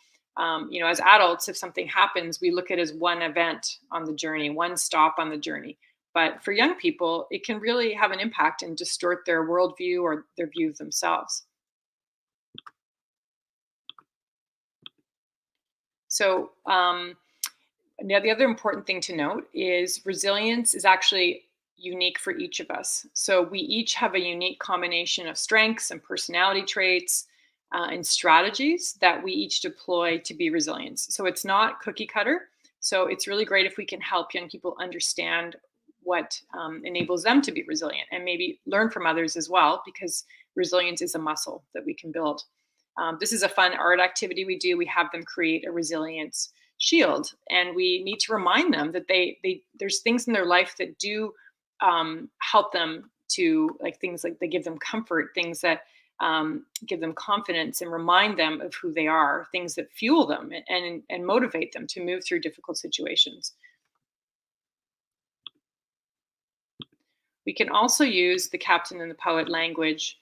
you know, as adults, if something happens, we look at it as one event on the journey, one stop on the journey. But for young people, it can really have an impact and distort their worldview or their view of themselves. So, the other important thing to note is resilience is actually unique for each of us. So we each have a unique combination of strengths and personality traits and strategies that we each deploy to be resilient. So it's not cookie cutter. So it's really great if we can help young people understand what enables them to be resilient, and maybe learn from others as well, because resilience is a muscle that we can build. This is a fun art activity we do. We have them create a resilience shield, and we need to remind them that there's things in their life that do help them to, like, things like they give them comfort, things that give them confidence and remind them of who they are, things that fuel them and motivate them to move through difficult situations. We can also use the Captain and the Poet language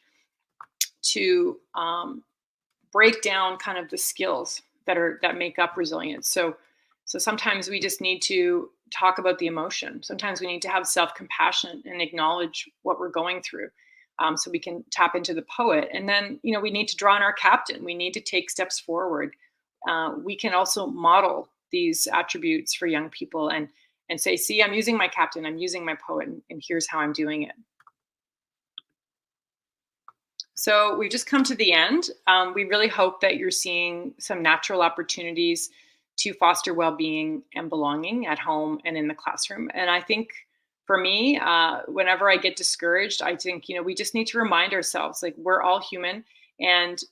to break down kind of the skills that make up resilience. So sometimes we just need to talk about the emotion. Sometimes we need to have self-compassion and acknowledge what we're going through, so we can tap into the poet. And then, you know, we need to draw on our captain. We need to take steps forward. We can also model these attributes for young people and say, see, I'm using my captain, I'm using my poet, and here's how I'm doing it. So we've just come to the end. We really hope that you're seeing some natural opportunities to foster well-being and belonging at home and in the classroom. And I think for me, whenever I get discouraged, I think, you know, we just need to remind ourselves, like, we're all human, and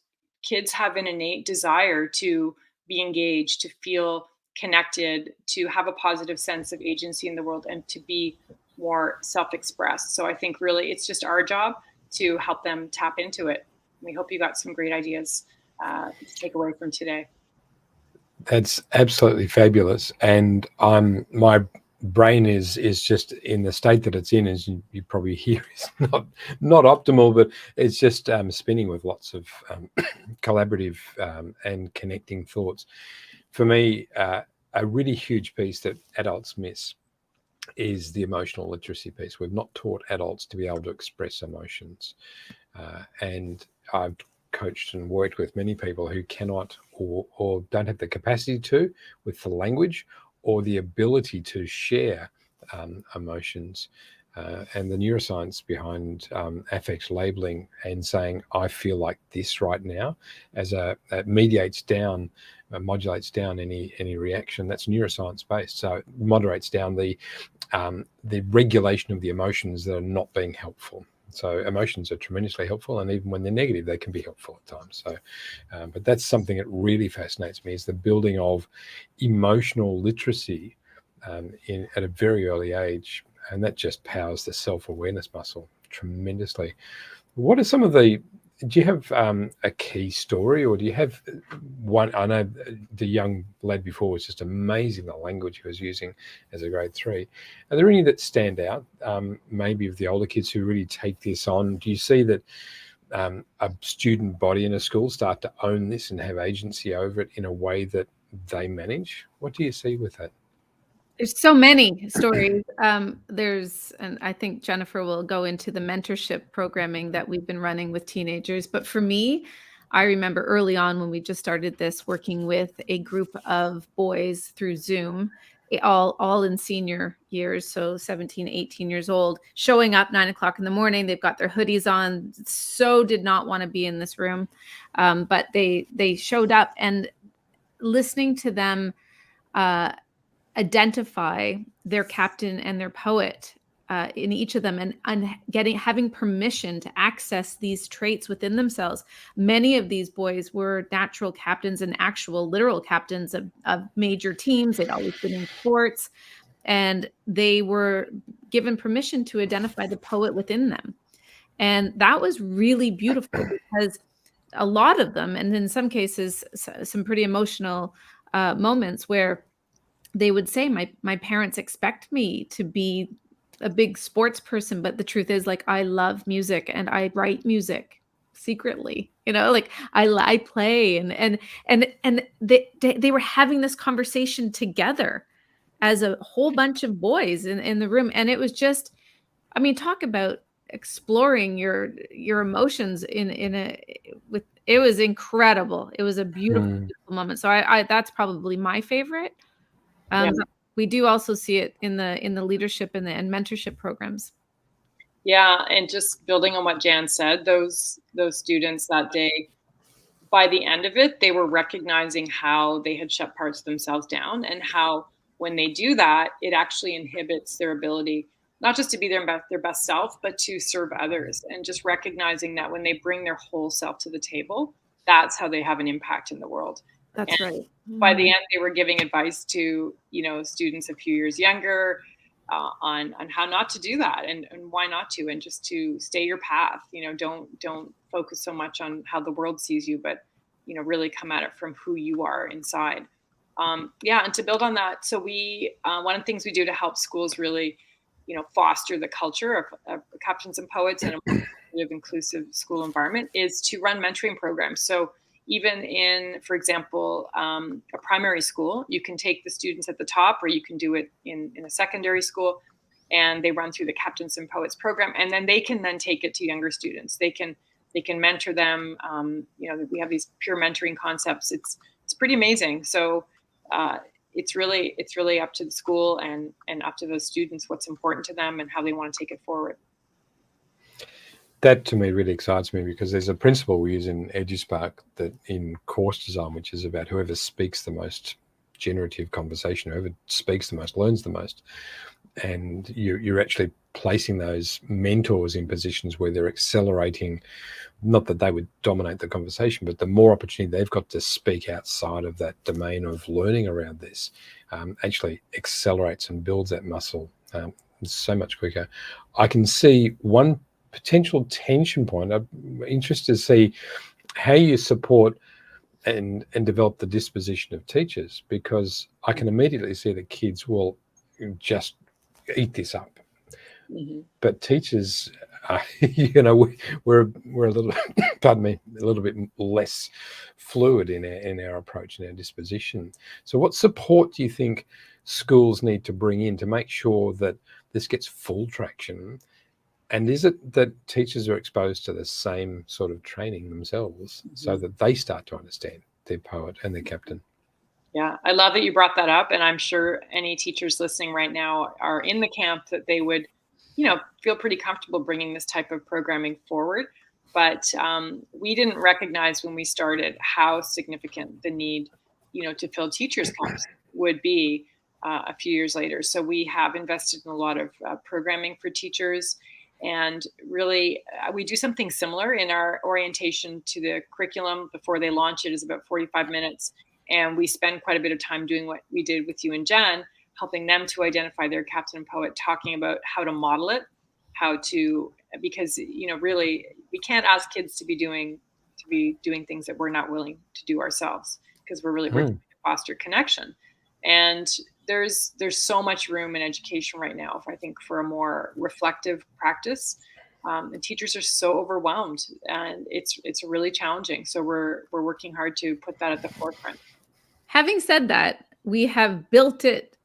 kids have an innate desire to be engaged, to feel connected, to have a positive sense of agency in the world, and to be more self-expressed. So I think really it's just our job to help them tap into it. We hope you got some great ideas to take away from today.
That's absolutely fabulous. And my brain is just in the state that it's in, as you probably hear, is not optimal, but it's just spinning with lots of collaborative and connecting thoughts. For me, a really huge piece that adults miss is the emotional literacy piece. We've not taught adults to be able to express emotions. And I've coached and worked with many people who cannot or don't have the capacity to, with the language or the ability to share emotions. And the neuroscience behind affect labeling and saying, I feel like this right now, that modulates down any reaction. That's neuroscience based. So it moderates down the regulation of the emotions that are not being helpful. So emotions are tremendously helpful, and even when they're negative, they can be helpful at times. So, but that's something that really fascinates me, is the building of emotional literacy at a very early age, and that just powers the self-awareness muscle tremendously. What are some of the do you have a key story, or do you have one? I know the young lad before was just amazing, the language he was using as a grade 3. Are there any that stand out, maybe of the older kids who really take this on? Do you see that a student body in a school start to own this and have agency over it in a way that they manage? What do you see with that?
There's so many stories. And I think Jennifer will go into the mentorship programming that we've been running with teenagers. But for me, I remember early on when we just started this, working with a group of boys through Zoom, all in senior years, so 17, 18 years old, showing up 9 o'clock in the morning. They've got their hoodies on, so did not want to be in this room. But they showed up, and listening to them identify their captain and their poet in each of them, and having permission to access these traits within themselves. Many of these boys were natural captains and actual literal captains of major teams. They'd always been in sports, and they were given permission to identify the poet within them. And that was really beautiful, because a lot of them, and in some cases, some pretty emotional moments where they would say, my parents expect me to be a big sports person, but the truth is, like, I love music and I write music secretly, like I play, and they were having this conversation together as a whole bunch of boys in the room. And it was just, I mean, talk about exploring your emotions it was incredible. It was a beautiful, beautiful moment. So I that's probably my favorite. We do also see it in the leadership and mentorship programs.
Yeah, and just building on what Jan said, those students that day, by the end of it, they were recognizing how they had shut parts of themselves down, and how when they do that, it actually inhibits their ability not just to be their best self, but to serve others. And just recognizing that when they bring their whole self to the table, that's how they have an impact in the world.
That's right.
By the end, they were giving advice to, students a few years younger on how not to do that, and why not to, and just to stay your path. Don't focus so much on how the world sees you, but really come at it from who you are inside. And to build on that, so we one of the things we do to help schools really foster the culture of captains and poets and a more inclusive school environment is to run mentoring programs. So even in, for example, a primary school, you can take the students at the top, or you can do it in a secondary school, and they run through the Captains and Poets program, and then they can then take it to younger students. They can mentor them. We have these peer mentoring concepts. It's pretty amazing. So it's really up to the school and up to those students what's important to them and how they want to take it forward.
That to me really excites me, because there's a principle we use in EduSpark that in course design, which is about whoever speaks the most generative conversation, whoever speaks the most learns the most. And you're actually placing those mentors in positions where they're accelerating, not that they would dominate the conversation, but the more opportunity they've got to speak outside of that domain of learning around this actually accelerates and builds that muscle so much quicker. I can see one potential tension point. I'm interested to see how you support and develop the disposition of teachers, because I can immediately see that kids will just eat this up. Mm-hmm. But teachers, we're a little, pardon me, a little bit less fluid in our approach and our disposition. So what support do you think schools need to bring in to make sure that this gets full traction? And is it that teachers are exposed to the same sort of training themselves, mm-hmm. so that they start to understand their poet and their captain?
Yeah, I love that you brought that up. And I'm sure any teachers listening right now are in the camp that they would, feel pretty comfortable bringing this type of programming forward. But we didn't recognize when we started how significant the need, to fill teachers' camps would be a few years later. So we have invested in a lot of programming for teachers. And really, we do something similar in our orientation to the curriculum before they launch it is about 45 minutes. And we spend quite a bit of time doing what we did with you and Jen, helping them to identify their captain and poet, talking about how to model it, how to because, really we can't ask kids to be doing things that we're not willing to do ourselves, because we're really working to foster connection. And there's so much room in education right now, I think, for a more reflective practice. And teachers are so overwhelmed, and it's really challenging. So we're working hard to put that at the forefront.
Having said that, we have built it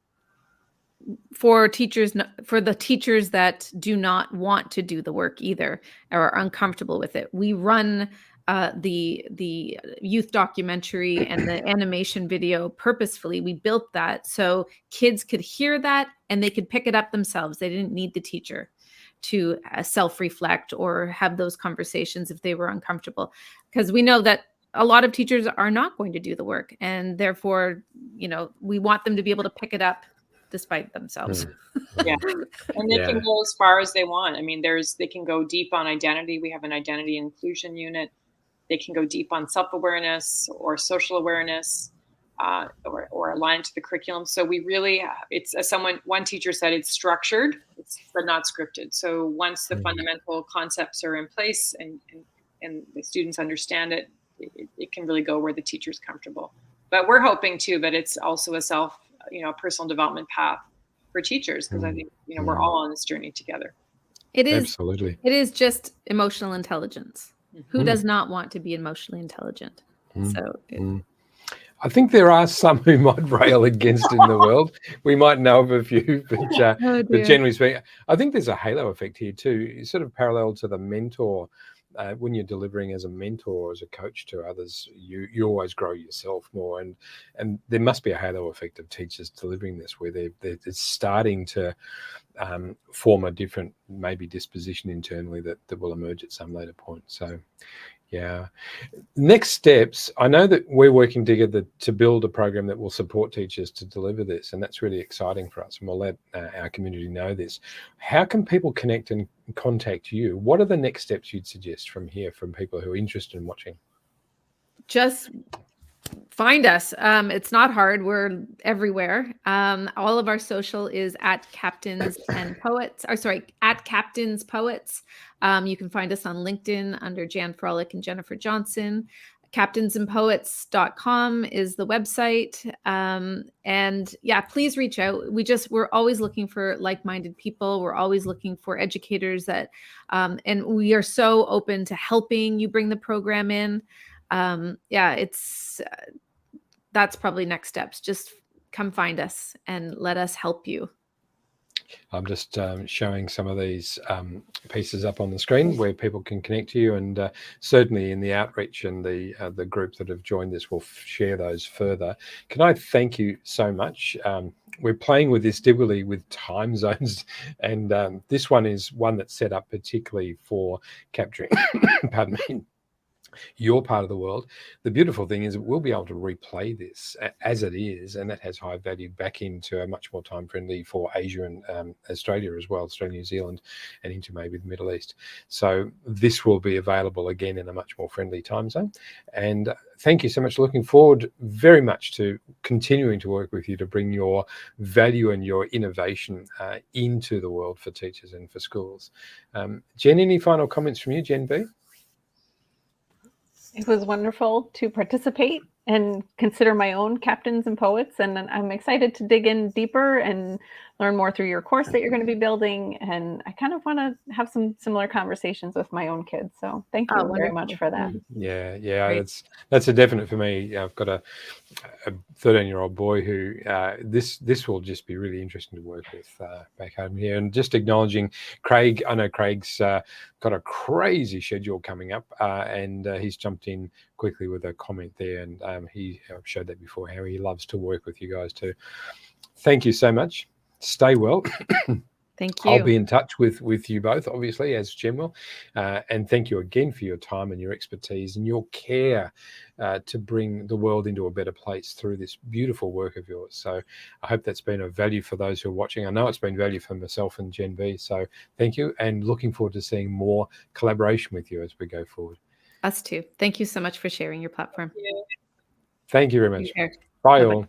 for the teachers that do not want to do the work either, or are uncomfortable with it. We run the youth documentary and the animation video purposefully. We built that so kids could hear that and they could pick it up themselves. They didn't need the teacher to self-reflect or have those conversations if they were uncomfortable, because we know that a lot of teachers are not going to do the work, and therefore, we want them to be able to pick it up despite themselves.
Yeah, and they can go as far as they want. I mean, they can go deep on identity. We have an identity inclusion unit. They can go deep on self-awareness or social awareness, or align to the curriculum. So we really, one teacher said, it's structured, but not scripted. So once the fundamental concepts are in place and the students understand it, it can really go where the teacher's comfortable. But we're hoping too that it's also a personal development path for teachers, because I think, we're all on this journey together.
It is
absolutely.
It is just emotional intelligence. Who does not want to be emotionally intelligent? So
I think there are some who might rail against it in the world. We might know of a few, but generally speaking, I think there's a halo effect here too, sort of parallel to the mentor. When you're delivering as a mentor, as a coach to others, you always grow yourself more, and there must be a halo effect of teachers delivering this, where they're starting to form a different maybe disposition internally that will emerge at some later point. So yeah, next steps, I know that we're working together to build a program that will support teachers to deliver this, and that's really exciting for us, and we'll let our community know this. How can people connect and contact you? What are the next steps you'd suggest from here, from people who are interested in watching?
Just find us. It's not hard. We're everywhere. All of our social is at Captains and Poets, at Captains Poets. You can find us on LinkedIn under Jan Froelich and Jennifer Johnson. captainsandpoets.com is the website. And yeah, please reach out. We're always looking for like-minded people. We're always looking for educators that, and we are so open to helping you bring the program in. That's probably next steps. Just come find us and let us help you.
I'm just showing some of these pieces up on the screen where people can connect to you, and certainly in the outreach and the group that have joined this will share those further. Can I thank you so much? We're playing with this deliberately with time zones, and this one is one that's set up particularly for capturing, pardon me, your part of the world. The beautiful thing is we'll be able to replay this as it is, and that has high value back into a much more time friendly for Asia and Australia as well, Australia, New Zealand, and into maybe the Middle East. So this will be available again in a much more friendly time zone. And thank you so much. Looking forward very much to continuing to work with you to bring your value and your innovation into the world for teachers and for schools. Jen, any final comments from you, Jen B?
It was wonderful to participate and consider my own Captains and Poets, and I'm excited to dig in deeper and learn more through your course that you're going to be building. And I kind of want to have some similar conversations with my own kids. So thank you very much for that.
Yeah, that's a definite for me. I've got a 13-year-old boy who this will just be really interesting to work with back home here. And just acknowledging Craig. I know Craig's got a crazy schedule coming up, and he's jumped in quickly with a comment there, and he showed that before, how he loves to work with you guys too. Thank you so much. Stay well.
Thank you.
I'll be in touch with you both, obviously, as Jen will. And thank you again for your time and your expertise and your care to bring the world into a better place through this beautiful work of yours. So I hope that's been of value for those who are watching. I know it's been value for myself and Jen B. So thank you, and looking forward to seeing more collaboration with you as we go forward.
Us too. Thank you so much for sharing your platform.
Thank you very much.
Bye
all.